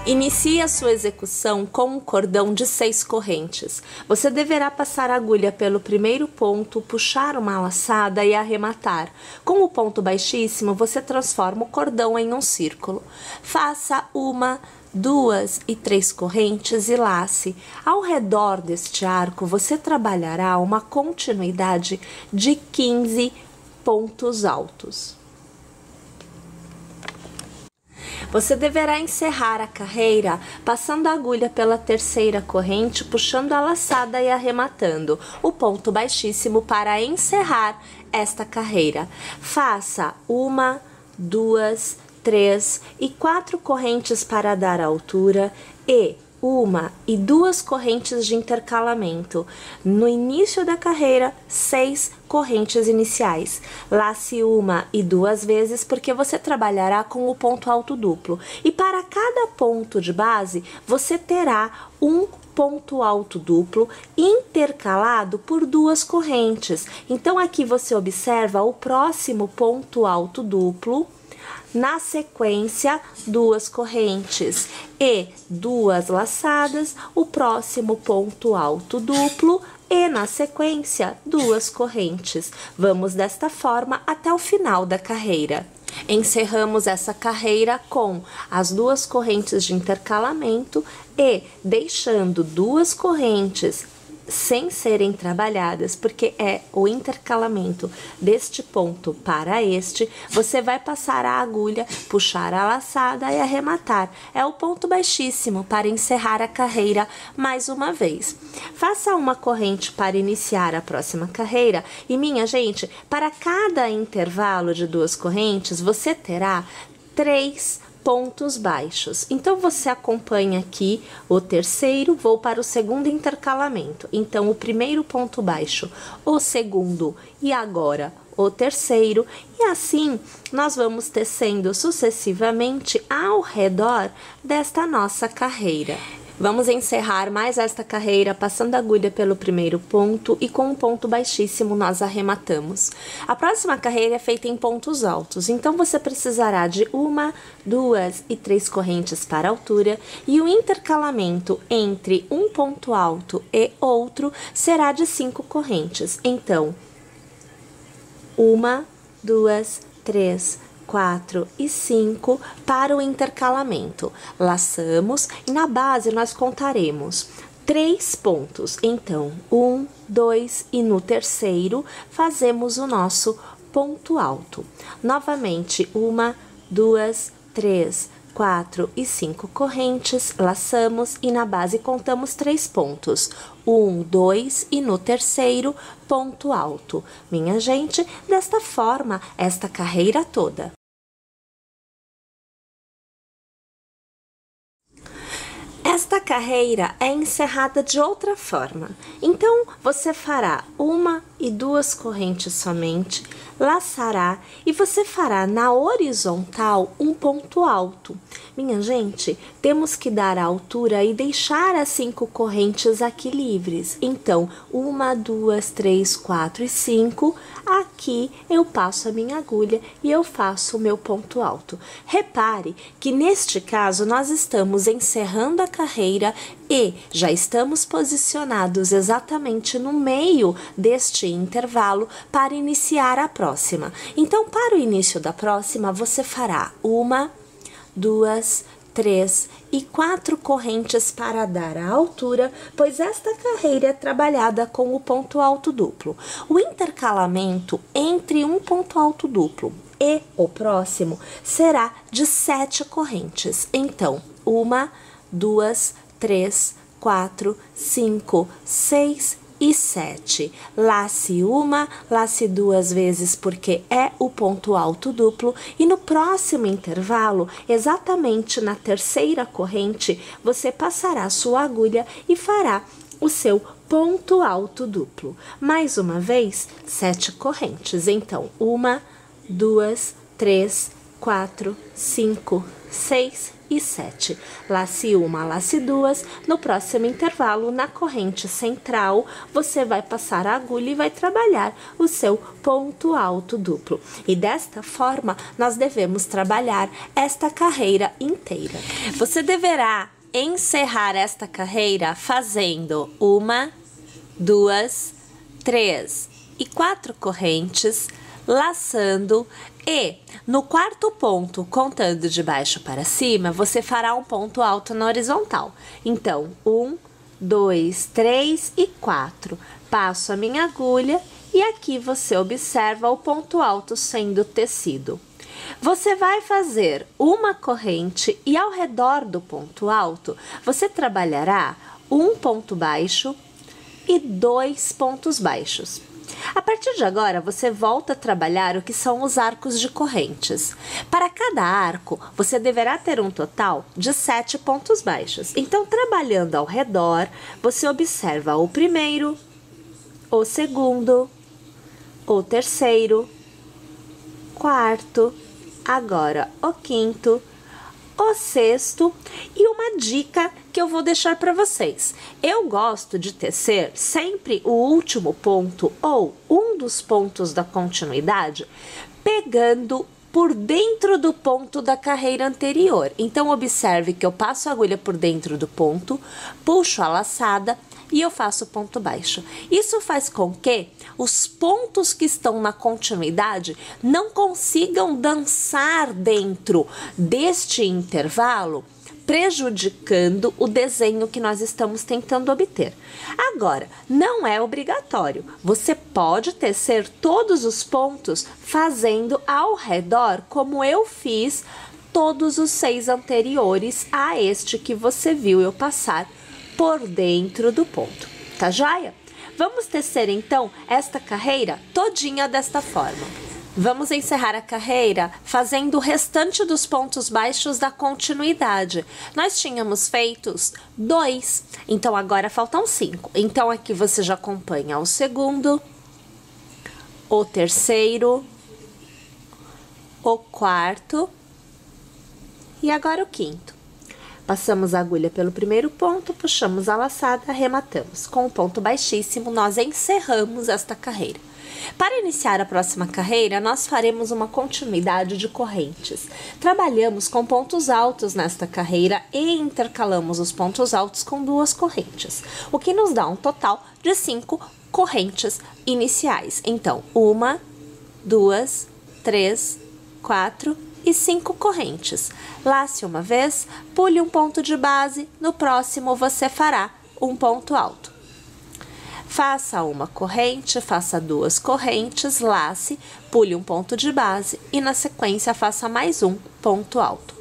Inicie a sua execução com um cordão de 6 correntes. Você deverá passar a agulha pelo primeiro ponto, puxar uma laçada e arrematar. Com o ponto baixíssimo, você transforma o cordão em um círculo. Faça 1, 2 e 3 correntes e lace. Ao redor deste arco, você trabalhará uma continuidade de 15 pontos altos. Você deverá encerrar a carreira passando a agulha pela terceira corrente, puxando a laçada e arrematando o ponto baixíssimo para encerrar esta carreira. Faça 1, 2, 3 e 4 correntes para dar altura e 1 e 2 correntes de intercalamento. No início da carreira, 6 correntes iniciais. Lace 1 e 2 vezes porque você trabalhará com o ponto alto duplo. E para cada ponto de base, você terá um ponto alto duplo intercalado por 2 correntes. Então, aqui você observa o próximo ponto alto duplo. Na sequência, 2 correntes e 2 laçadas, o próximo ponto alto duplo e, na sequência, 2 correntes. Vamos desta forma até o final da carreira. Encerramos essa carreira com as 2 correntes de intercalamento e deixando 2 correntes sem serem trabalhadas, porque é o intercalamento deste ponto para este, você vai passar a agulha, puxar a laçada e arrematar. É o ponto baixíssimo para encerrar a carreira mais uma vez. Faça uma corrente para iniciar a próxima carreira e, minha gente, para cada intervalo de 2 correntes, você terá 3 pontos baixos. Então, você acompanha aqui o terceiro, vou para o segundo intercalamento. Então, o primeiro ponto baixo, o segundo e agora o terceiro. E assim, nós vamos tecendo sucessivamente ao redor desta nossa carreira. Vamos encerrar mais esta carreira passando a agulha pelo primeiro ponto e com um ponto baixíssimo nós arrematamos. A próxima carreira é feita em pontos altos, então você precisará de 1, 2 e 3 correntes para altura e o intercalamento entre um ponto alto e outro será de 5 correntes. Então, 1, 2, 3, 4 e 5 para o intercalamento. Laçamos e na base nós contaremos 3 pontos. Então, 1, 2 e no terceiro fazemos o nosso ponto alto. Novamente, 1, 2, 3, 4 e 5 correntes, laçamos e na base contamos 3 pontos. 1, 2 e no terceiro, ponto alto. Minha gente, desta forma, esta carreira toda. Esta carreira é encerrada de outra forma. Então, você fará 1 e 2 correntes somente, laçará e você fará na horizontal um ponto alto. Minha gente, temos que dar a altura e deixar as 5 correntes aqui livres. Então, 1, 2, 3, 4 e 5, aqui eu passo a minha agulha e eu faço o meu ponto alto. Repare que neste caso nós estamos encerrando a carreira e já estamos posicionados exatamente no meio deste intervalo para iniciar a próxima. Então, para o início da próxima, você fará 1, 2, 3 e 4 correntes para dar a altura, pois esta carreira é trabalhada com o ponto alto duplo. O intercalamento entre um ponto alto duplo e o próximo será de 7 correntes. Então, 1, 2, 3, 4, 5, 6 e 7. Lace 1, lace 2 vezes porque é o ponto alto duplo e no próximo intervalo, exatamente na terceira corrente, você passará sua agulha e fará o seu ponto alto duplo. Mais uma vez, 7 correntes. Então, 1, 2, 3, 4, 5, 6 e 7. Lace uma, lace duas. No próximo intervalo, na corrente central, você vai passar a agulha e vai trabalhar o seu ponto alto duplo. E desta forma, nós devemos trabalhar esta carreira inteira. Você deverá encerrar esta carreira fazendo 1, 2, 3 e 4 correntes, laçando, e no quarto ponto, contando de baixo para cima, você fará um ponto alto na horizontal. Então, 1, 2, 3 e 4. Passo a minha agulha e aqui você observa o ponto alto sendo tecido. Você vai fazer uma corrente e ao redor do ponto alto, você trabalhará um ponto baixo e 2 pontos baixos. A partir de agora, você volta a trabalhar o que são os arcos de correntes. Para cada arco, você deverá ter um total de 7 pontos baixos. Então, trabalhando ao redor, você observa o primeiro, o segundo, o terceiro, quarto, agora o quinto, o sexto e uma dica que eu vou deixar para vocês. Eu gosto de tecer sempre o último ponto ou um dos pontos da continuidade pegando por dentro do ponto da carreira anterior. Então, observe que eu passo a agulha por dentro do ponto, puxo a laçada e eu faço ponto baixo. Isso faz com que os pontos que estão na continuidade não consigam dançar dentro deste intervalo, prejudicando o desenho que nós estamos tentando obter. Agora, não é obrigatório. Você pode tecer todos os pontos fazendo ao redor, como eu fiz todos os 6 anteriores a este que você viu eu passar por dentro do ponto, tá joia? Vamos tecer então esta carreira todinha desta forma. Vamos encerrar a carreira fazendo o restante dos pontos baixos da continuidade. Nós tínhamos feitos 2, então agora faltam 5. Então aqui você já acompanha o segundo, o terceiro, o quarto e agora o quinto. Passamos a agulha pelo primeiro ponto, puxamos a laçada, arrematamos. Com o ponto baixíssimo, nós encerramos esta carreira. Para iniciar a próxima carreira, nós faremos uma continuidade de correntes. Trabalhamos com pontos altos nesta carreira e intercalamos os pontos altos com 2 correntes, o que nos dá um total de 5 correntes iniciais. Então, 1, 2, 3, 4 e 5 correntes. Lace uma vez, pule um ponto de base, no próximo você fará um ponto alto. Faça uma corrente, faça 2 correntes, lace, pule um ponto de base e na sequência faça mais um ponto alto.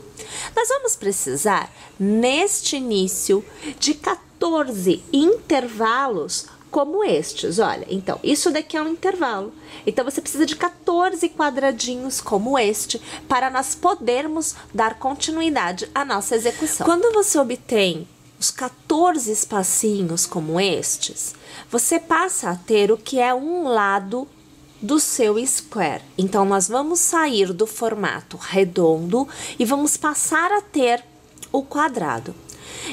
Nós vamos precisar, neste início, de 14 intervalos como estes, olha, então, isso daqui é um intervalo. Então, você precisa de 14 quadradinhos como este para nós podermos dar continuidade à nossa execução. Quando você obtém os 14 espacinhos como estes, você passa a ter o que é um lado do seu square. Então, nós vamos sair do formato redondo e vamos passar a ter o quadrado.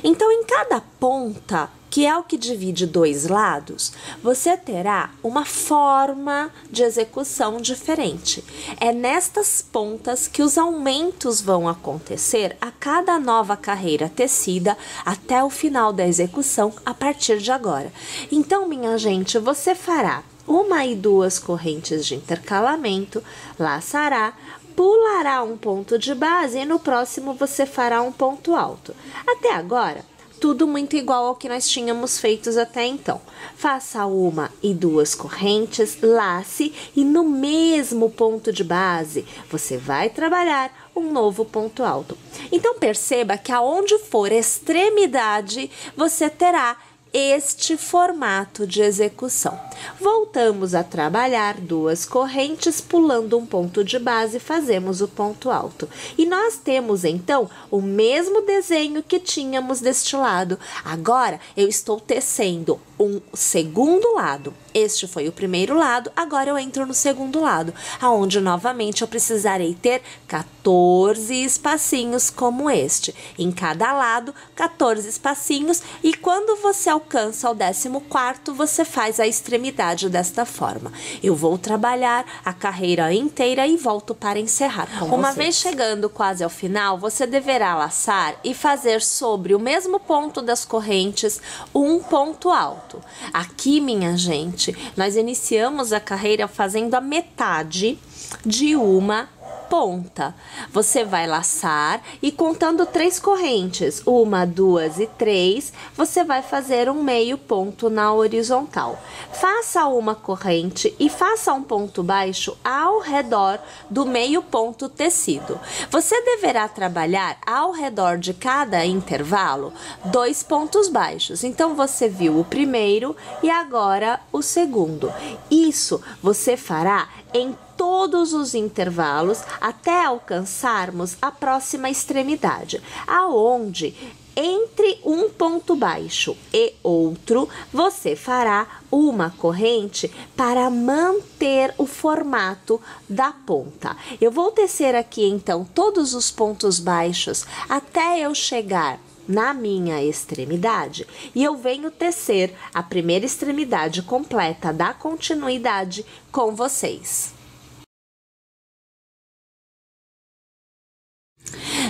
Então, em cada ponta, que é o que divide 2 lados, você terá uma forma de execução diferente. É nestas pontas que os aumentos vão acontecer a cada nova carreira tecida até o final da execução a partir de agora. Então, minha gente, você fará 1 e 2 correntes de intercalamento, laçará, pulará um ponto de base e no próximo você fará um ponto alto. Até agora, tudo muito igual ao que nós tínhamos feitos até então. Faça 1 e 2 correntes, lace e no mesmo ponto de base você vai trabalhar um novo ponto alto. Então perceba que aonde for extremidade você terá este formato de execução. Voltamos a trabalhar 2 correntes, pulando um ponto de base, fazemos o ponto alto. E nós temos, então, o mesmo desenho que tínhamos deste lado. Agora, eu estou tecendo um segundo lado. Este foi o primeiro lado, agora eu entro no segundo lado, aonde novamente eu precisarei ter 14 espacinhos como este. Em cada lado, 14 espacinhos, e quando você alcança o 14º, você faz a extremidade desta forma. Eu vou trabalhar a carreira inteira e volto para encerrar com vocês. Uma vez chegando quase ao final, você deverá laçar e fazer sobre o mesmo ponto das correntes um ponto alto. Aqui, minha gente, nós iniciamos a carreira fazendo a metade de uma ponta. Você vai laçar e contando 3 correntes, 1, 2 e 3, você vai fazer um meio ponto na horizontal. Faça uma corrente e faça um ponto baixo ao redor do meio ponto tecido. Você deverá trabalhar ao redor de cada intervalo 2 pontos baixos. Então, você viu o primeiro e agora o segundo. Isso você fará em todos os intervalos até alcançarmos a próxima extremidade, aonde entre um ponto baixo e outro, você fará uma corrente para manter o formato da ponta. Eu vou tecer aqui então todos os pontos baixos até eu chegar na minha extremidade, e eu venho tecer a primeira extremidade completa da continuidade com vocês.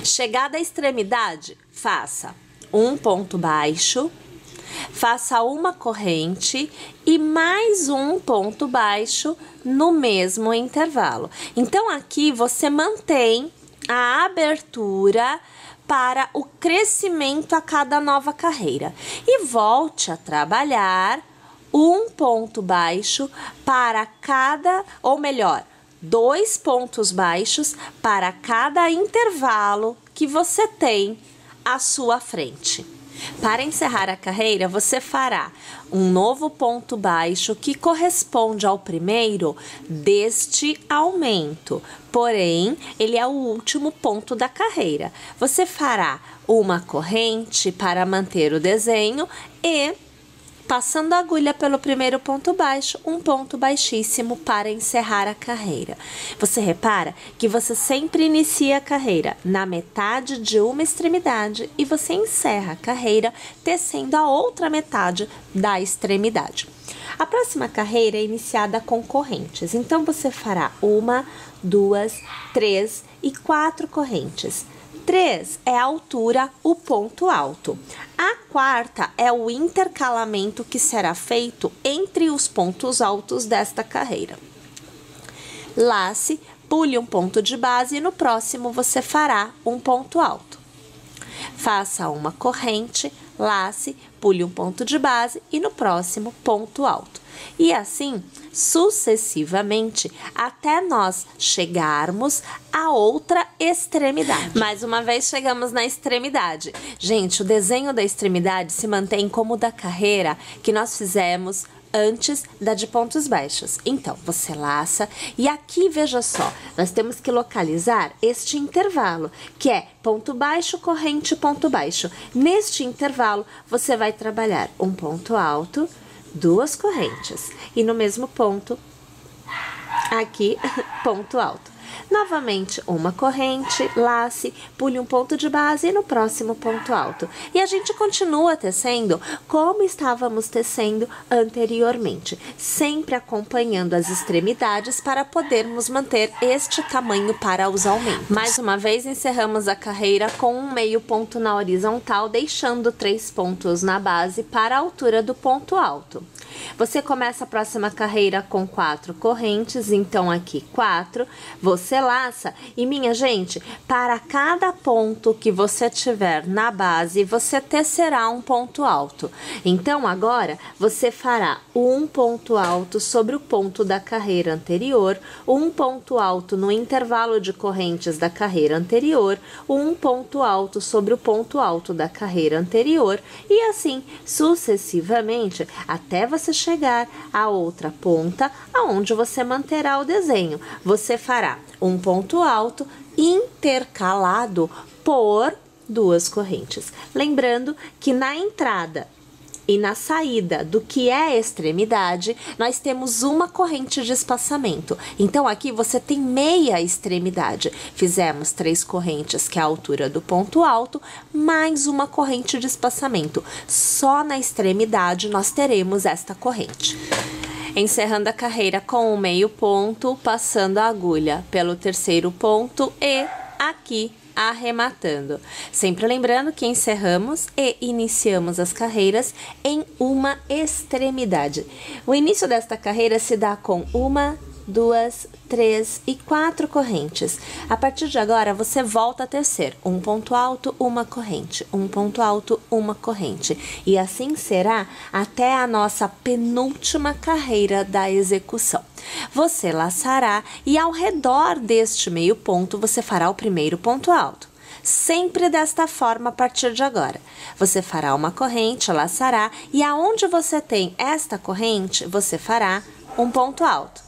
Chegada à extremidade, faça um ponto baixo, faça uma corrente e mais um ponto baixo no mesmo intervalo. Então, aqui você mantém a abertura para o crescimento a cada nova carreira e volte a trabalhar um ponto baixo para cada, ou melhor, 2 pontos baixos para cada intervalo que você tem à sua frente. Para encerrar a carreira, você fará um novo ponto baixo que corresponde ao primeiro deste aumento, porém, ele é o último ponto da carreira. Você fará uma corrente para manter o desenho e, passando a agulha pelo primeiro ponto baixo, um ponto baixíssimo para encerrar a carreira. Você repara que você sempre inicia a carreira na metade de uma extremidade e você encerra a carreira tecendo a outra metade da extremidade. A próxima carreira é iniciada com correntes, então você fará 1, 2, 3 e 4 correntes. 3 é a altura, o ponto alto. A quarta é o intercalamento que será feito entre os pontos altos desta carreira. Lace, pule um ponto de base e no próximo você fará um ponto alto. Faça uma corrente, lace, pule um ponto de base e no próximo ponto alto. E assim, sucessivamente, até nós chegarmos à outra extremidade. Mais uma vez, chegamos na extremidade. Gente, o desenho da extremidade se mantém como o da carreira que nós fizemos antes da de pontos baixos. Então, você laça e aqui, veja só, nós temos que localizar este intervalo, que é ponto baixo, corrente, ponto baixo. Neste intervalo, você vai trabalhar um ponto alto, 2 correntes e no mesmo ponto, aqui, ponto alto. Novamente, uma corrente, lace, pule um ponto de base e no próximo ponto alto. E a gente continua tecendo como estávamos tecendo anteriormente, sempre acompanhando as extremidades para podermos manter este tamanho para os aumentos. Mais uma vez, encerramos a carreira com um meio ponto na horizontal, deixando 3 pontos na base para a altura do ponto alto. Você começa a próxima carreira com 4 correntes, então aqui 4, você laça e, minha gente, para cada ponto que você tiver na base, você tecerá um ponto alto. Então, agora, você fará um ponto alto sobre o ponto da carreira anterior, um ponto alto no intervalo de correntes da carreira anterior, um ponto alto sobre o ponto alto da carreira anterior e assim sucessivamente até você chegar à outra ponta, aonde você manterá o desenho. Você fará um ponto alto intercalado por 2 correntes. Lembrando que na entrada E na saída do que é extremidade, nós temos uma corrente de espaçamento. Então, aqui você tem meia extremidade. Fizemos 3 correntes, que é a altura do ponto alto, mais uma corrente de espaçamento. Só na extremidade nós teremos esta corrente. Encerrando a carreira com o meio ponto, passando a agulha pelo terceiro ponto e aqui arrematando. Sempre lembrando que encerramos e iniciamos as carreiras em uma extremidade. O início desta carreira se dá com 1, 2, 3 e 4 correntes. A partir de agora, você volta a tecer um ponto alto, uma corrente, um ponto alto, uma corrente. E assim será até a nossa penúltima carreira da execução. Você laçará e ao redor deste meio ponto, você fará o primeiro ponto alto. Sempre desta forma a partir de agora. Você fará uma corrente, laçará e aonde você tem esta corrente, você fará um ponto alto.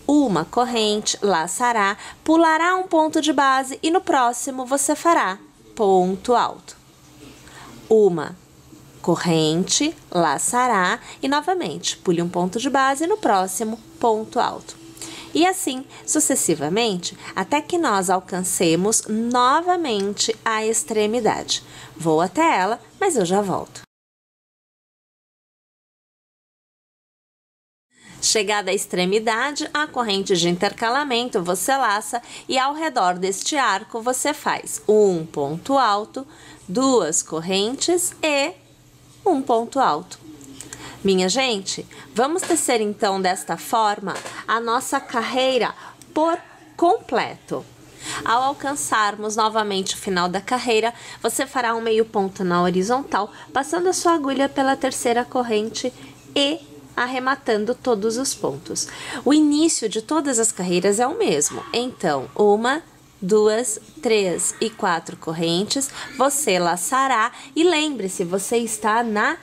Uma corrente, laçará, pulará um ponto de base e no próximo você fará ponto alto. Uma corrente, laçará e novamente pule um ponto de base e no próximo ponto alto. E assim sucessivamente até que nós alcancemos novamente a extremidade. Vou até ela, mas eu já volto. Chegada à extremidade, a corrente de intercalamento você laça e ao redor deste arco você faz um ponto alto, 2 correntes e um ponto alto. Minha gente, vamos tecer então desta forma a nossa carreira por completo. Ao alcançarmos novamente o final da carreira, você fará um meio ponto na horizontal, passando a sua agulha pela terceira corrente e arrematando todos os pontos. O início de todas as carreiras é o mesmo. Então, 1, 2, 3 e 4 correntes, você laçará e lembre-se, você está na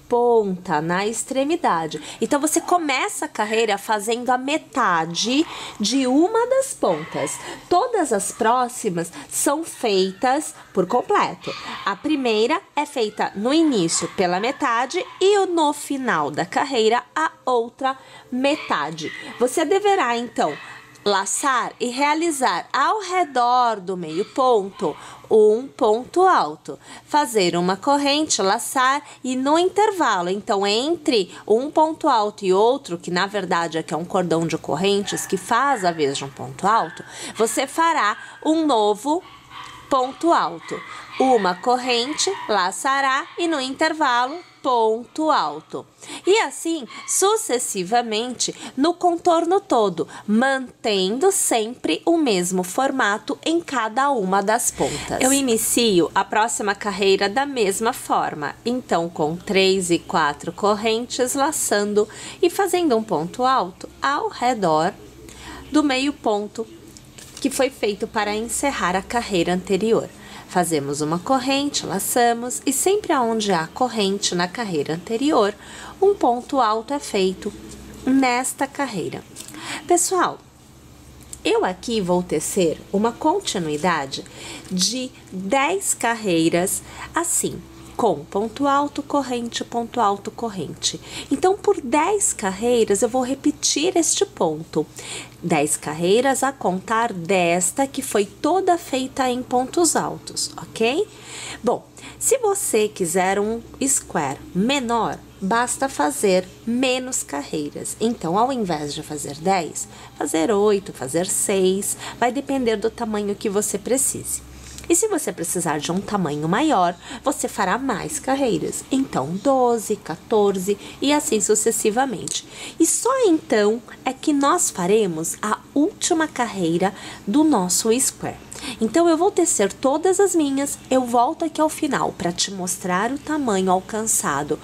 ponta, na extremidade. Então, você começa a carreira fazendo a metade de uma das pontas. Todas as próximas são feitas por completo. A primeira é feita no início pela metade e no final da carreira a outra metade. Você deverá, então, laçar e realizar ao redor do meio ponto um ponto alto, fazer uma corrente, laçar e no intervalo, então entre um ponto alto e outro, que na verdade aqui é um cordão de correntes que faz a vez de um ponto alto, você fará um novo ponto alto, uma corrente, laçará e no intervalo ponto alto. E assim sucessivamente no contorno todo, mantendo sempre o mesmo formato em cada uma das pontas. Eu inicio a próxima carreira da mesma forma, então com 3 e 4 correntes, laçando e fazendo um ponto alto ao redor do meio ponto que foi feito para encerrar a carreira anterior. Fazemos uma corrente, laçamos e sempre aonde há corrente na carreira anterior, um ponto alto é feito nesta carreira. Pessoal, eu aqui vou tecer uma continuidade de 10 carreiras assim, com ponto alto, corrente, ponto alto, corrente. Então, por 10 carreiras, eu vou repetir este ponto. 10 carreiras a contar desta que foi toda feita em pontos altos, ok? Bom, se você quiser um square menor, basta fazer menos carreiras. Então, ao invés de fazer 10, fazer 8, fazer 6, vai depender do tamanho que você precise. E se você precisar de um tamanho maior, você fará mais carreiras. Então, 12, 14 e assim sucessivamente. E só então é que nós faremos a última carreira do nosso square. Então, eu vou tecer todas as minhas, eu volto aqui ao final para te mostrar o tamanho alcançado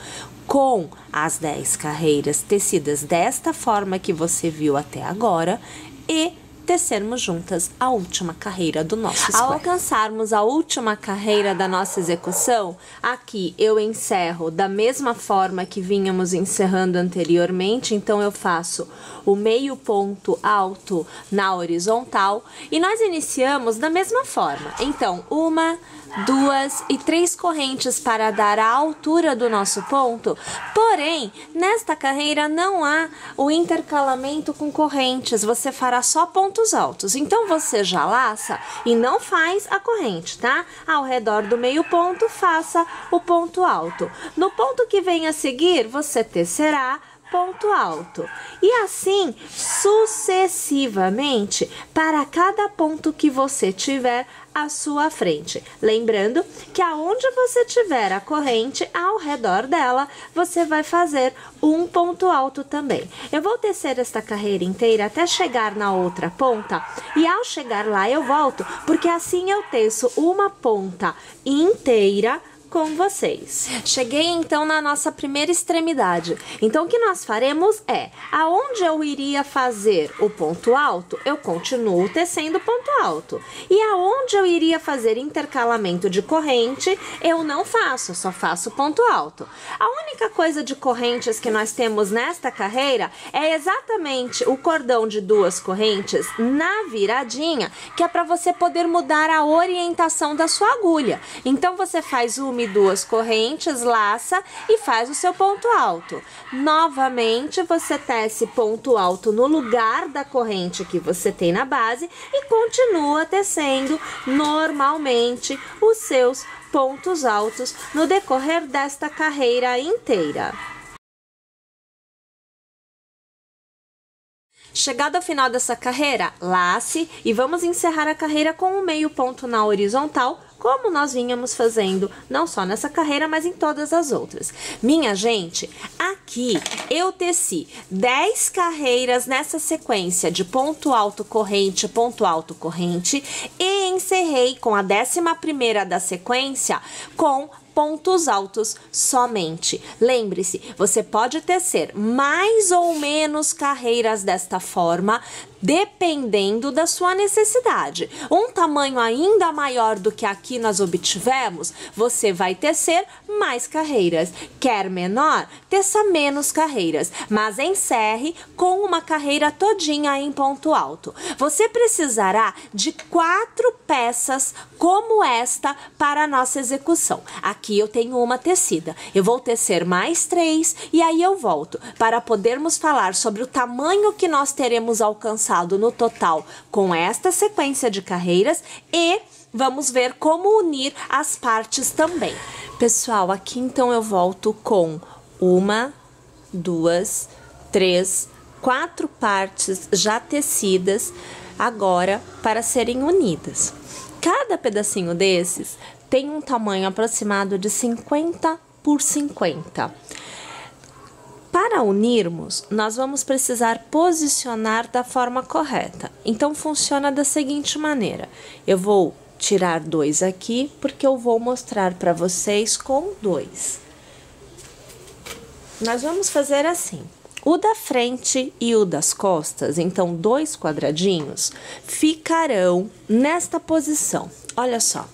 com as 10 carreiras tecidas desta forma que você viu até agora e tecermos juntas a última carreira do nosso square. Ao alcançarmos a última carreira da nossa execução, aqui eu encerro da mesma forma que vínhamos encerrando anteriormente, então eu faço o meio ponto alto na horizontal e nós iniciamos da mesma forma. Então, 1, 2 e 3 correntes para dar a altura do nosso ponto. Porém, nesta carreira não há o intercalamento com correntes, você fará só pontos altos. Então, você já laça e não faz a corrente, tá? Ao redor do meio ponto, faça o ponto alto. No ponto que vem a seguir, você tecerá ponto alto. E assim, sucessivamente, para cada ponto que você tiver à sua frente. Lembrando que aonde você tiver a corrente, ao redor dela, você vai fazer um ponto alto também. Eu vou tecer esta carreira inteira até chegar na outra ponta, e ao chegar lá eu volto, porque assim eu teço uma ponta inteira com vocês. Cheguei então na nossa primeira extremidade. Então o que nós faremos é, aonde eu iria fazer o ponto alto, eu continuo tecendo ponto alto. E aonde eu iria fazer intercalamento de corrente, eu não faço, só faço ponto alto. A única coisa de correntes que nós temos nesta carreira é exatamente o cordão de 2 correntes na viradinha, que é para você poder mudar a orientação da sua agulha. Então você faz uma e 2 correntes, laça e faz o seu ponto alto. Novamente, você tece ponto alto no lugar da corrente que você tem na base e continua tecendo normalmente os seus pontos altos no decorrer desta carreira inteira. Chegado ao final dessa carreira, lace e vamos encerrar a carreira com um meio ponto na horizontal, como nós vínhamos fazendo, não só nessa carreira, mas em todas as outras. Minha gente, aqui eu teci 10 carreiras nessa sequência de ponto alto, corrente e encerrei com a 11ª da sequência com pontos altos somente. Lembre-se, você pode tecer mais ou menos carreiras desta forma, dependendo da sua necessidade. Um tamanho ainda maior do que aqui nós obtivemos, você vai tecer mais carreiras. Quer menor? Teça menos carreiras, mas encerre com uma carreira todinha em ponto alto. Você precisará de 4 peças como esta para a nossa execução. Aqui eu tenho uma tecida. Eu vou tecer mais 3 e aí eu volto para podermos falar sobre o tamanho que nós teremos alcançado no total com esta sequência de carreiras e vamos ver como unir as partes também. Pessoal, aqui então eu volto com 1, 2, 3, 4 partes já tecidas agora para serem unidas. Cada pedacinho desses tem um tamanho aproximado de 50 por 50. Para unirmos, nós vamos precisar posicionar da forma correta. Então, funciona da seguinte maneira. Eu vou tirar 2 aqui, porque eu vou mostrar para vocês com 2. Nós vamos fazer assim. O da frente e o das costas, então 2 quadradinhos, ficarão nesta posição. Olha só.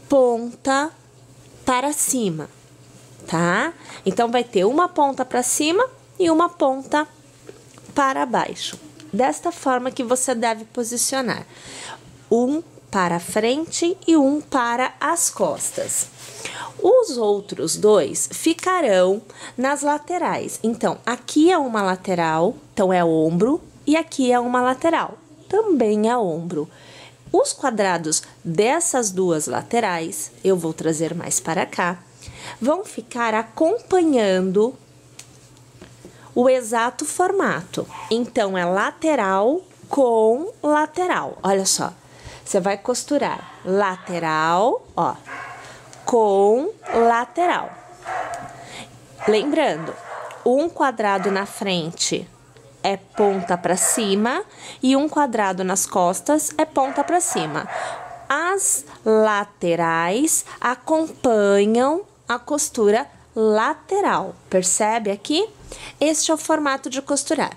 Ponta para cima. Tá? Então, vai ter uma ponta para cima e uma ponta para baixo. Desta forma que você deve posicionar. Um para frente e um para as costas. Os outros 2 ficarão nas laterais. Então, aqui é uma lateral, então é ombro, e aqui é uma lateral, também é ombro. Os quadrados dessas 2 laterais, eu vou trazer mais para cá, vão ficar acompanhando o exato formato. Então, é lateral com lateral. Olha só, você vai costurar lateral, ó, com lateral. Lembrando, um quadrado na frente é ponta para cima e um quadrado nas costas é ponta para cima. As laterais acompanham a costura lateral. Percebe aqui? Este é o formato de costurar.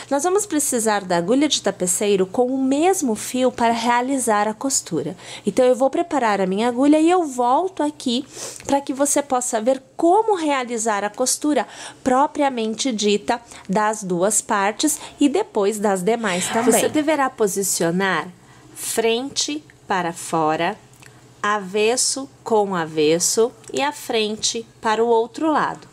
Nós vamos precisar da agulha de tapeceiro com o mesmo fio para realizar a costura. Então, eu vou preparar a minha agulha e eu volto aqui para que você possa ver como realizar a costura propriamente dita das 2 partes e depois das demais também. Você deverá posicionar frente para fora, avesso com avesso e a frente para o outro lado.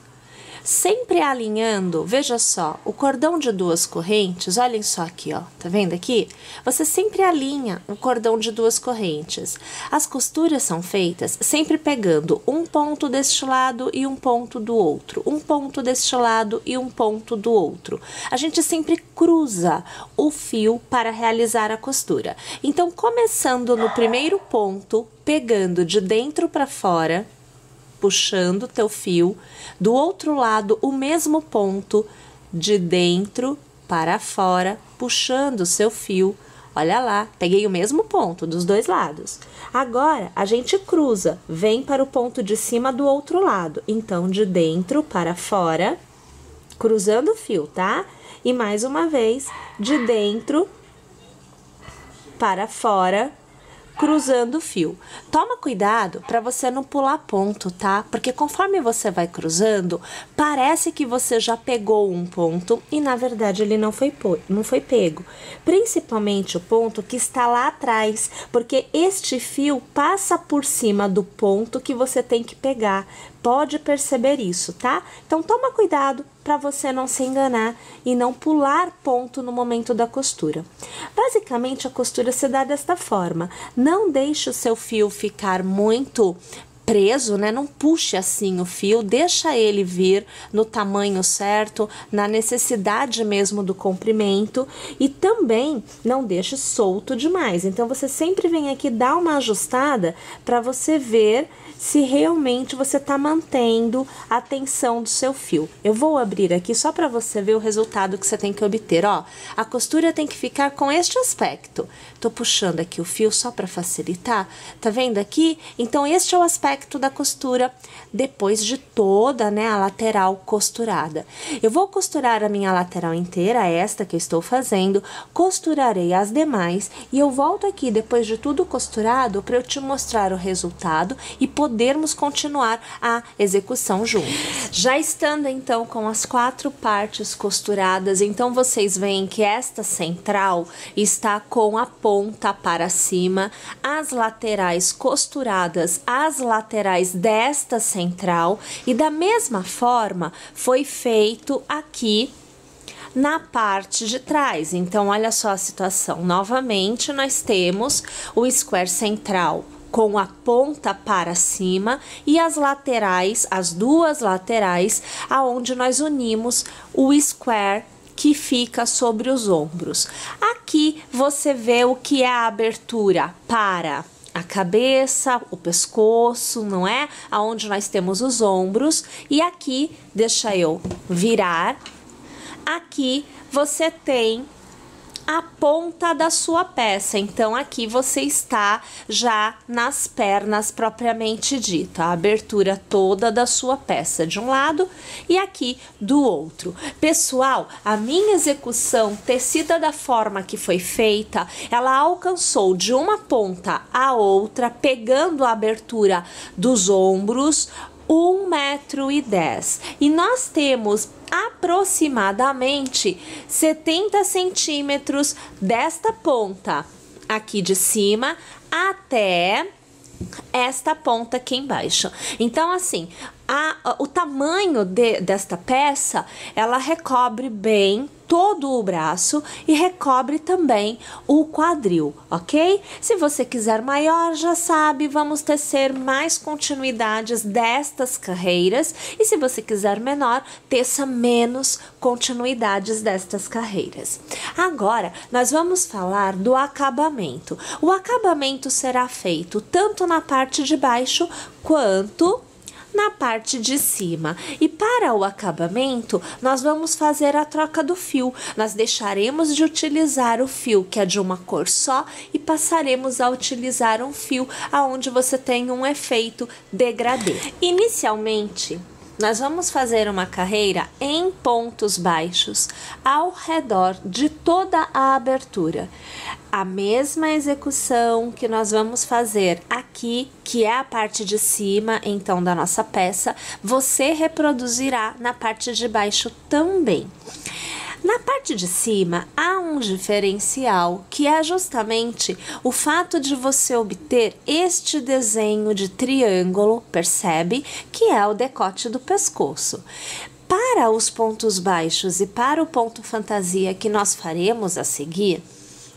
Sempre alinhando, veja só, o cordão de 2 correntes, olhem só aqui, ó, tá vendo aqui? Você sempre alinha o cordão de 2 correntes. As costuras são feitas sempre pegando um ponto deste lado e um ponto do outro, um ponto deste lado e um ponto do outro. A gente sempre cruza o fio para realizar a costura. Então, começando no primeiro ponto, pegando de dentro para fora, puxando o teu fio, do outro lado o mesmo ponto, de dentro para fora, puxando o seu fio. Olha lá, peguei o mesmo ponto dos 2 lados. Agora, a gente cruza, vem para o ponto de cima do outro lado. Então, de dentro para fora, cruzando o fio, tá? E mais uma vez, de dentro para fora, cruzando o fio. Toma cuidado para você não pular ponto, tá? Porque conforme você vai cruzando, parece que você já pegou um ponto e na verdade ele não foi pego. Principalmente o ponto que está lá atrás, porque este fio passa por cima do ponto que você tem que pegar. Pode perceber isso, tá? Então toma cuidado para você não se enganar e não pular ponto no momento da costura. Basicamente, a costura se dá desta forma. Não deixe o seu fio ficar muito preso, né? Não puxe assim o fio, deixa ele vir no tamanho certo, na necessidade mesmo do comprimento e também não deixe solto demais. Então, você sempre vem aqui dar uma ajustada para você ver se realmente você está mantendo a tensão do seu fio. Eu vou abrir aqui só para você ver o resultado que você tem que obter, ó. A costura tem que ficar com este aspecto. Tô puxando aqui o fio só para facilitar, tá vendo aqui? Então, este é o aspecto da costura depois de toda, né, a lateral costurada. Eu vou costurar a minha lateral inteira, esta que eu estou fazendo, costurarei as demais e eu volto aqui depois de tudo costurado para eu te mostrar o resultado e podermos continuar a execução juntos. Já estando então com as 4 partes costuradas, então vocês veem que esta central está com a ponta para cima, as laterais costuradas, as laterais desta central e da mesma forma foi feito aqui na parte de trás. Então, olha só a situação. Novamente, nós temos o square central com a ponta para cima e as laterais, as 2 laterais, aonde nós unimos o square que fica sobre os ombros. Aqui você vê o que é a abertura para a cabeça, o pescoço, não é? Aonde nós temos os ombros. E aqui, deixa eu virar, aqui você tem a ponta da sua peça. Então, aqui você está já nas pernas propriamente dito, a abertura toda da sua peça de um lado e aqui do outro. Pessoal, a minha execução tecida da forma que foi feita, ela alcançou de uma ponta à outra, pegando a abertura dos ombros, 1,10 m e nós temos aproximadamente 70 centímetros desta ponta aqui de cima até esta ponta aqui embaixo. Então, assim, o tamanho desta peça, ela recobre bem todo o braço e recobre também o quadril, ok? Se você quiser maior, já sabe, vamos tecer mais continuidades destas carreiras, e se você quiser menor, teça menos continuidades destas carreiras. Agora, nós vamos falar do acabamento. O acabamento será feito tanto na parte de baixo quanto na parte de cima. E para o acabamento, nós vamos fazer a troca do fio. Nós deixaremos de utilizar o fio que é de uma cor só e passaremos a utilizar um fio aonde você tem um efeito degradê. Inicialmente, nós vamos fazer uma carreira em pontos baixos ao redor de toda a abertura. A mesma execução que nós vamos fazer aqui, que é a parte de cima, então, da nossa peça, você reproduzirá na parte de baixo também. Na parte de cima, há um diferencial, que é justamente o fato de você obter este desenho de triângulo, percebe? Que é o decote do pescoço. Para os pontos baixos e para o ponto fantasia que nós faremos a seguir,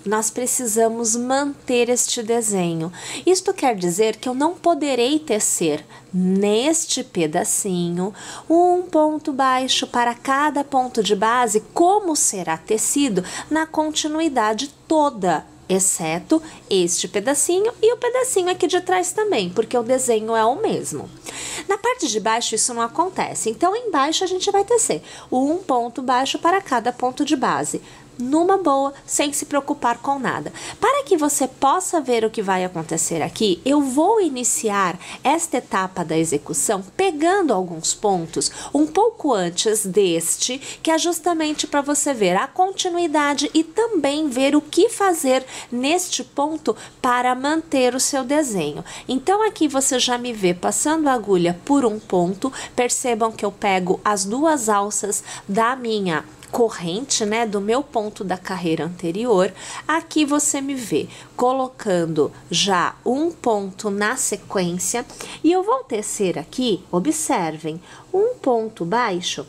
nós precisamos manter este desenho. Isto quer dizer que eu não poderei tecer neste pedacinho um ponto baixo para cada ponto de base, como será tecido na continuidade toda, exceto este pedacinho e o pedacinho aqui de trás também, porque o desenho é o mesmo. Na parte de baixo isso não acontece, então embaixo a gente vai tecer um ponto baixo para cada ponto de base, numa boa, sem se preocupar com nada. Para que você possa ver o que vai acontecer aqui, eu vou iniciar esta etapa da execução pegando alguns pontos um pouco antes deste, que é justamente para você ver a continuidade e também ver o que fazer neste ponto para manter o seu desenho. Então aqui você já me vê passando a agulha por um ponto, percebam que eu pego as duas alças da minha corrente, né, do meu ponto da carreira anterior. Aqui você me vê colocando já um ponto na sequência e eu vou tecer aqui, observem, um ponto baixo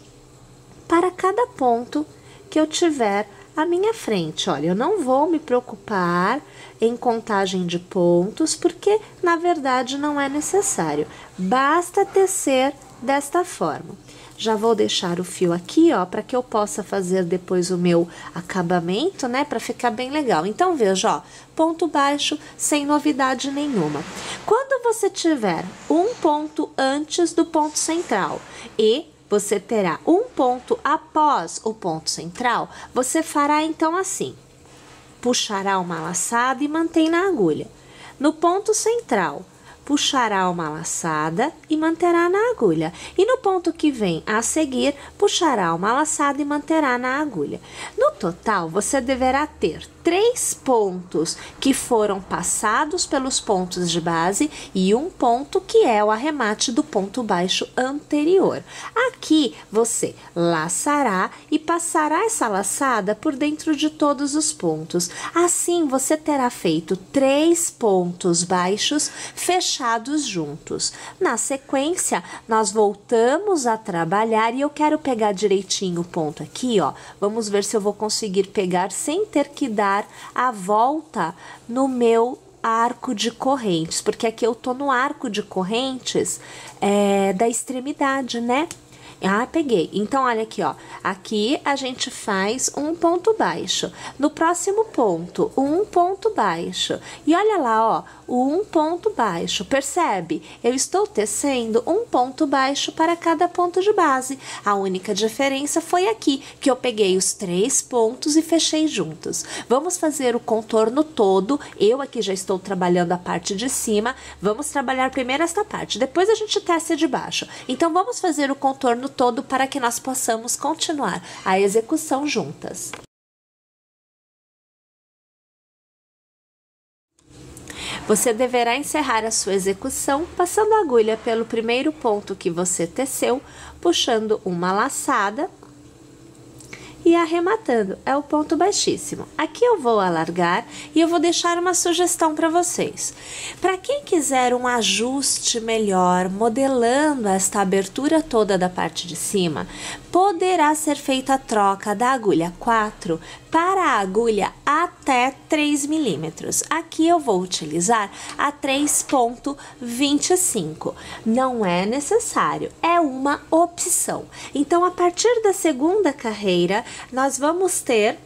para cada ponto que eu tiver à minha frente. Olha, eu não vou me preocupar em contagem de pontos, porque na verdade não é necessário, basta tecer desta forma. Já vou deixar o fio aqui, ó, para que eu possa fazer depois o meu acabamento, né, para ficar bem legal. Então, veja, ó, ponto baixo, sem novidade nenhuma. Quando você tiver um ponto antes do ponto central e você terá um ponto após o ponto central, você fará então assim: puxará uma laçada e mantém na agulha. No ponto central, puxará uma laçada e manterá na agulha. E no ponto que vem a seguir, puxará uma laçada e manterá na agulha. No total, você deverá ter 3 pontos que foram passados pelos pontos de base e um ponto que é o arremate do ponto baixo anterior. Aqui você laçará e passará essa laçada por dentro de todos os pontos. Assim, você terá feito 3 pontos baixos fechados juntos. Na sequência, nós voltamos a trabalhar e eu quero pegar direitinho o ponto aqui, ó. Vamos ver se eu vou conseguir pegar sem ter que dar a volta no meu arco de correntes, porque aqui eu tô no arco de correntes da extremidade, né? Ah, peguei. Então, olha aqui, ó. Aqui a gente faz um ponto baixo. No próximo ponto, um ponto baixo. E olha lá, ó, um ponto baixo. Percebe? Eu estou tecendo um ponto baixo para cada ponto de base. A única diferença foi aqui, que eu peguei os 3 pontos e fechei juntos. Vamos fazer o contorno todo. Eu aqui já estou trabalhando a parte de cima. Vamos trabalhar primeiro esta parte. Depois a gente tece de baixo. Então, vamos fazer o contorno todo para que nós possamos continuar a execução juntas. Você deverá encerrar a sua execução passando a agulha pelo primeiro ponto que você teceu, puxando uma laçada e arrematando, é o ponto baixíssimo. Aqui eu vou alargar e eu vou deixar uma sugestão para vocês. Para quem quiser um ajuste melhor, modelando esta abertura toda da parte de cima, poderá ser feita a troca da agulha 4 para a agulha até 3 milímetros. Aqui eu vou utilizar a 3,25. Não é necessário, é uma opção. Então, a partir da segunda carreira, nós vamos ter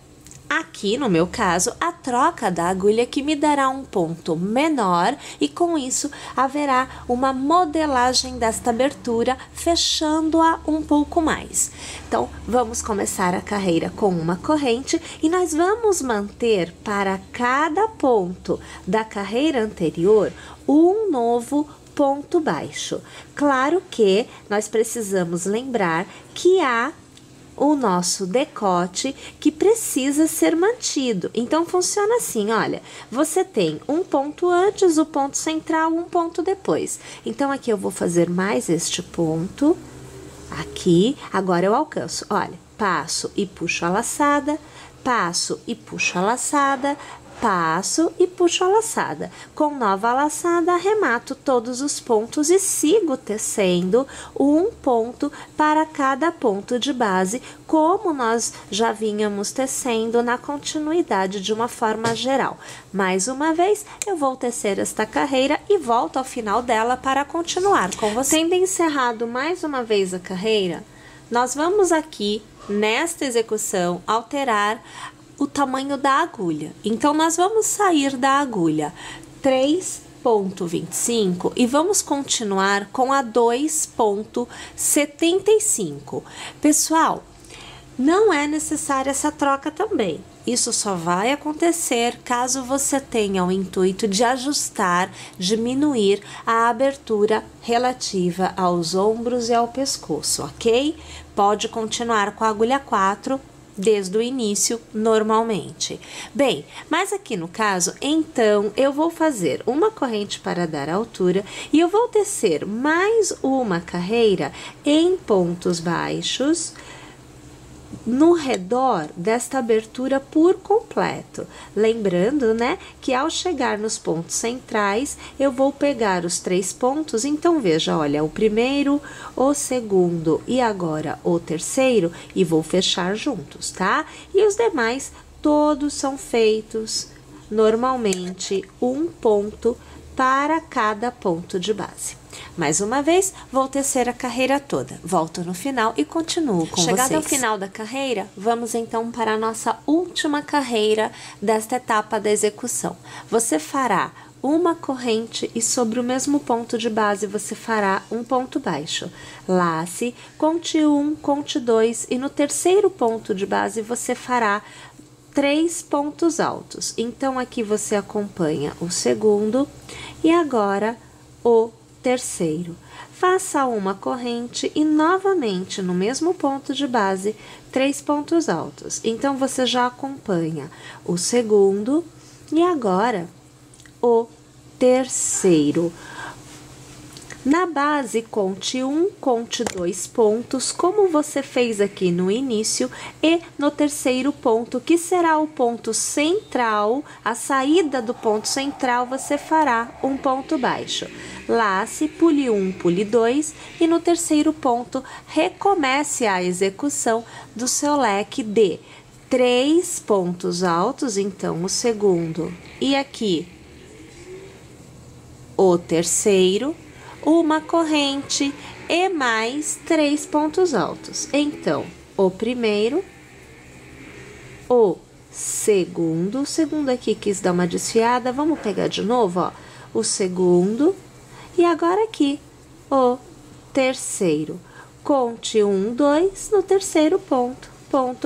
aqui, no meu caso, a troca da agulha que me dará um ponto menor e com isso haverá uma modelagem desta abertura, fechando-a um pouco mais. Então, vamos começar a carreira com uma corrente e nós vamos manter para cada ponto da carreira anterior um novo ponto baixo. Claro que nós precisamos lembrar que há o nosso decote que precisa ser mantido. Então, funciona assim, olha, você tem um ponto antes, o ponto central, um ponto depois. Então, aqui eu vou fazer mais este ponto, aqui, agora eu alcanço, olha, passo e puxo a laçada, passo e puxo a laçada, passo e puxo a laçada. Com nova laçada, arremato todos os pontos e sigo tecendo um ponto para cada ponto de base, como nós já vínhamos tecendo na continuidade de uma forma geral. Mais uma vez, eu vou tecer esta carreira e volto ao final dela para continuar com você. Tendo encerrado mais uma vez a carreira, nós vamos aqui, nesta execução, alterar o tamanho da agulha. Então, nós vamos sair da agulha 3,25 e vamos continuar com a 2,75. Pessoal, não é necessária essa troca também. Isso só vai acontecer caso você tenha o intuito de ajustar, diminuir a abertura relativa aos ombros e ao pescoço, ok? Pode continuar com a agulha 4 desde o início, normalmente. Bem, mas aqui no caso, então, eu vou fazer uma corrente para dar altura e eu vou tecer mais uma carreira em pontos baixos no redor desta abertura por completo. Lembrando, né, que ao chegar nos pontos centrais, eu vou pegar os 3 pontos. Então, veja, olha, o primeiro, o segundo e agora o terceiro, e vou fechar juntos, tá? E os demais, todos são feitos normalmente um ponto para cada ponto de base. Mais uma vez, vou tecer a carreira toda. Volto no final e continuo com vocês. Chegado ao final da carreira, vamos então para a nossa última carreira desta etapa da execução. Você fará uma corrente e sobre o mesmo ponto de base você fará um ponto baixo. Lace, conte 1, conte 2 e no terceiro ponto de base você fará 3 pontos altos. Então, aqui você acompanha o segundo e agora o terceiro. Faça uma corrente e novamente no mesmo ponto de base, 3 pontos altos. Então, você já acompanha o segundo e agora o terceiro. Na base, conte 1, conte 2 pontos, como você fez aqui no início, e no terceiro ponto, que será o ponto central, a saída do ponto central, você fará um ponto baixo. Lace, pule 1, pule 2, e no terceiro ponto, recomece a execução do seu leque de 3 pontos altos, então o segundo, e aqui o terceiro, uma corrente e mais 3 pontos altos. Então, o primeiro, o segundo aqui quis dar uma desfiada, vamos pegar de novo, ó, o segundo, e agora aqui, o terceiro. Conte 1, 2, no terceiro ponto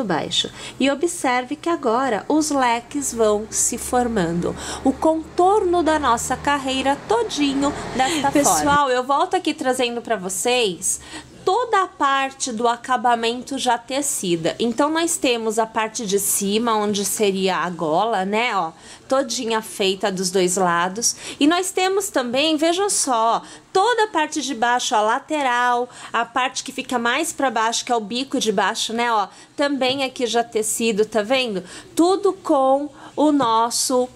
baixo. E observe que agora os leques vão se formando. O contorno da nossa carreira todinho desta forma. Pessoal, eu volto aqui trazendo para vocês toda a parte do acabamento já tecida. Então, nós temos a parte de cima, onde seria a gola, né, ó, todinha feita dos dois lados. E nós temos também, vejam só, toda a parte de baixo, a lateral, a parte que fica mais para baixo, que é o bico de baixo, né, ó, também aqui já tecido, tá vendo? Tudo com o nosso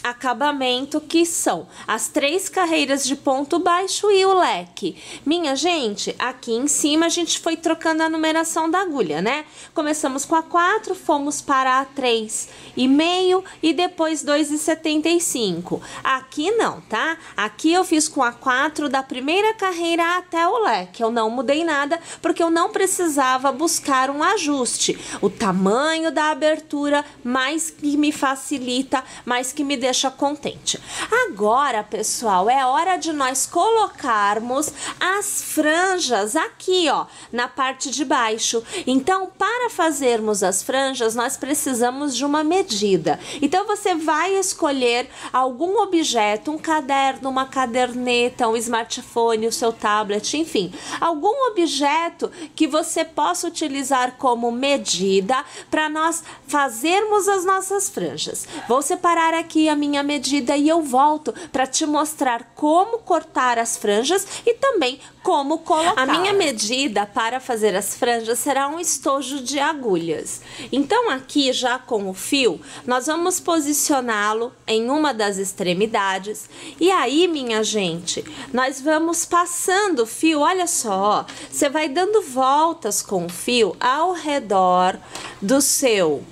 acabamento, que são as 3 carreiras de ponto baixo e o leque. Minha gente, aqui em cima a gente foi trocando a numeração da agulha, né? Começamos com a 4, fomos para a 3,5 e depois 2,75. Aqui não, tá? Aqui eu fiz com a 4 da primeira carreira até o leque. Eu não mudei nada porque eu não precisava buscar um ajuste. O tamanho da abertura mais que me facilita, mais que me deixa contente. Agora, pessoal, é hora de nós colocarmos as franjas aqui, ó, na parte de baixo. Então, para fazermos as franjas, nós precisamos de uma medida. Então, você vai escolher algum objeto, um caderno, uma caderneta, um smartphone, o seu tablet, enfim, algum objeto que você possa utilizar como medida para nós fazermos as nossas franjas. Vou separar aqui a minha minha medida e eu volto para te mostrar como cortar as franjas e também como colocar. A minha medida para fazer as franjas será um estojo de agulhas. Então aqui já com o fio, nós vamos posicioná-lo em uma das extremidades e aí, minha gente, nós vamos passando o fio, olha só, você vai dando voltas com o fio ao redor do seu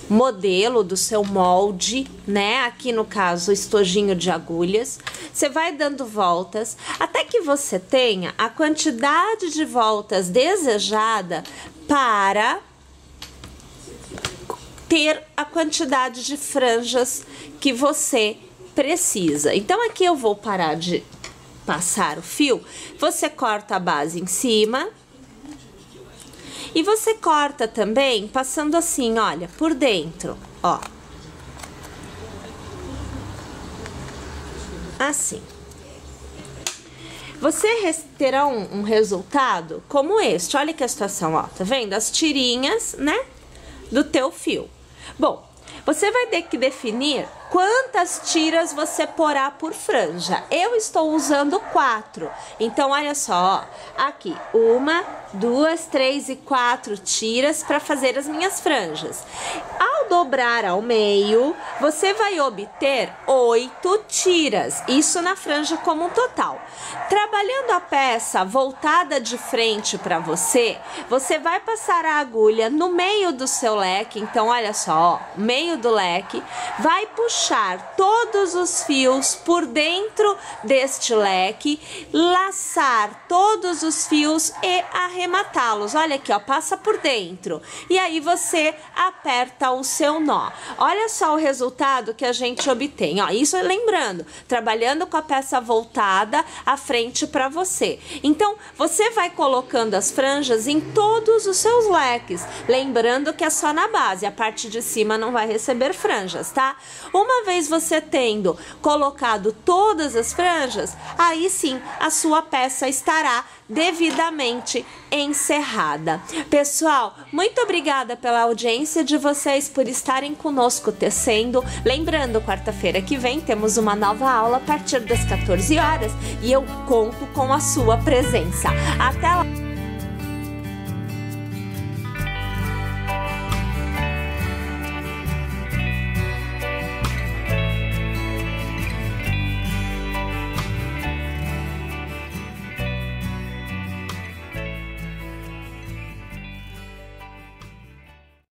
modelo, do seu molde, né? Aqui no caso, o estojinho de agulhas. Você vai dando voltas até que você tenha a quantidade de voltas desejada para ter a quantidade de franjas que você precisa. Então aqui eu vou parar de passar o fio, você corta a base em cima e você corta também passando assim, olha, por dentro, ó. Assim. Você terá um resultado como este. Olha que a situação, ó, tá vendo? As tirinhas, né, do teu fio. Bom, você vai ter que definir quantas tiras você porá por franja. Eu estou usando 4. Então, olha só, ó, aqui, 1, 2, 3 e 4 tiras para fazer as minhas franjas. Ao dobrar ao meio, você vai obter 8 tiras, isso na franja como um total. Trabalhando a peça voltada de frente para você, você vai passar a agulha no meio do seu leque. Então, olha só, ó, meio do leque, vai puxar todos os fios por dentro deste leque, laçar todos os fios e arrematá-los. Olha aqui, ó, passa por dentro. E aí você aperta o seu nó. Olha só o resultado que a gente obtém, ó. Isso lembrando, trabalhando com a peça voltada à frente para você. Então, você vai colocando as franjas em todos os seus leques. Lembrando que é só na base, a parte de cima não vai receber franjas, tá? Uma vez você tendo colocado todas as franjas, aí sim a sua peça estará devidamente encerrada. Pessoal, muito obrigada pela audiência de vocês, por estarem conosco tecendo. Lembrando, quarta-feira que vem temos uma nova aula a partir das 14 horas e eu conto com a sua presença. Até lá!